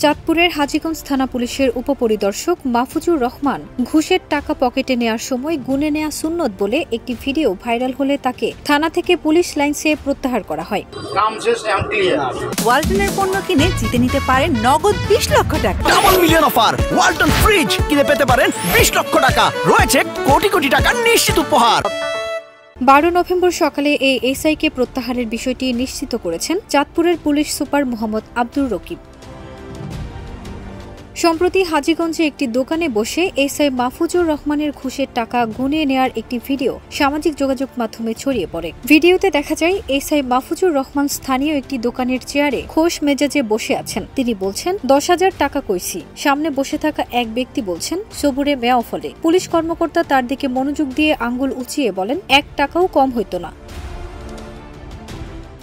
চাঁদপুরের হাজীগঞ্জ থানা পুলিশের উপপরিদর্শক মাহফুজুর রহমান ঘুষের টাকা পকেটে নেওয়ার সময় গুনে নেওয়া সুন্নত বলে একটি ভিডিও ভাইরাল হলে তাকে থানা থেকে পুলিশ লাইনসে প্রত্যাহার করা হয়। ওয়ালটনের পণ্য কিনে জিতে নিতে পারেন নগদ 20 লক্ষ টাকা। Double million offer, Walton fridge কিনে পেতে পারেন 20 লক্ষ টাকা। রয়েছে কোটি কোটি টাকার নিশ্চিত উপহার। 12 নভেম্বর সকালে এই এসআইকে প্রত্যাহারের বিষয়টি নিশ্চিত করেছেন চাঁদপুরের পুলিশ সুপার মোহাম্মদ আব্দুর রকিব। সম্প্রতি হাজীগঞ্জে একটি দোকানে বসে এসআই মাহফুজুর রহমানের ঘুষের টাকা গুনিয়ে নেওয়ার একটি ভিডিও সামাজিক যোগাযোগ মাধ্যমে ছড়িয়ে পড়ে। ভিডিওতে দেখা যায় এসআই মাহফুজুর রহমান স্থানীয় একটি দোকানের চেয়ারে খোশ মেজাজে বসে আছেন। তিনি বলছেন 10,000 টাকা কইছি। সামনে বসে থাকা এক ব্যক্তি বলছেন সবুরে মেয়াও ফলে। পুলিশ কর্মকর্তা তার দিকে মনোযোগ দিয়ে আঙ্গুল উঁচিয়ে বলেন 1 টাকাও কম হইতো না।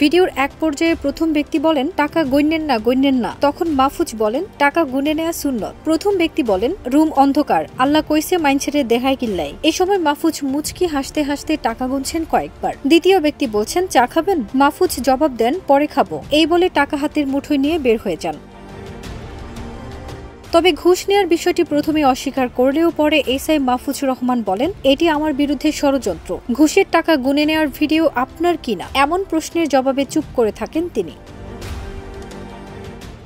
ভিডিওর এক পর্যায়ে প্রথম ব্যক্তি বলেন টাকা গণ্যেন না। তখন মাহফুজ বলেন টাকা গুনে নেয়া সুন্নত। প্রথম ব্যক্তি বলেন রুম অন্ধকার, আল্লাহ কইছে মাইনছেরে দেখায় কিল্লাই। এই সময় মাহফুজ মুচকি হাসতে হাসতে টাকা গুনছেন কয়েকবার। দ্বিতীয় ব্যক্তি বলছেন চা খাবেন? মাহফুজ জবাব দেন পরে খাবো। এই বলে টাকা হাতের মুঠোয় নিয়ে বের হয়ে যান। তবে ঘুষ নেওয়ার বিষয়টি প্রথমে অস্বীকার করলেও পরে এসআই মাহফুজুর রহমান বলেন এটি আমার বিরুদ্ধে ষড়যন্ত্র। ঘুষের টাকা গুনে নেওয়ার ভিডিও আপনার কিনা এমন প্রশ্নের জবাবে চুপ করে থাকেন তিনি।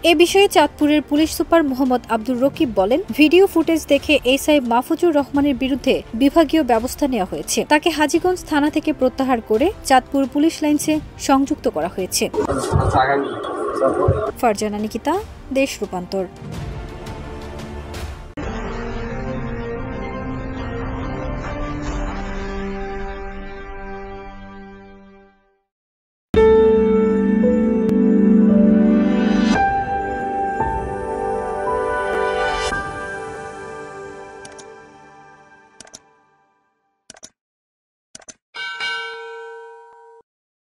এ বিষয়ে চাঁদপুরের পুলিশ সুপার মোহাম্মদ আব্দুর রকিব বলেন ভিডিও ফুটেজ দেখে এসআই মাহফুজুর রহমানের বিরুদ্ধে বিভাগীয় ব্যবস্থা নেওয়া হয়েছে। তাকে হাজীগঞ্জ থানা থেকে প্রত্যাহার করে চাঁদপুর পুলিশ লাইনসে সংযুক্ত করা হয়েছে। ফারজানা নিকিতা, দেশ রূপান্তর।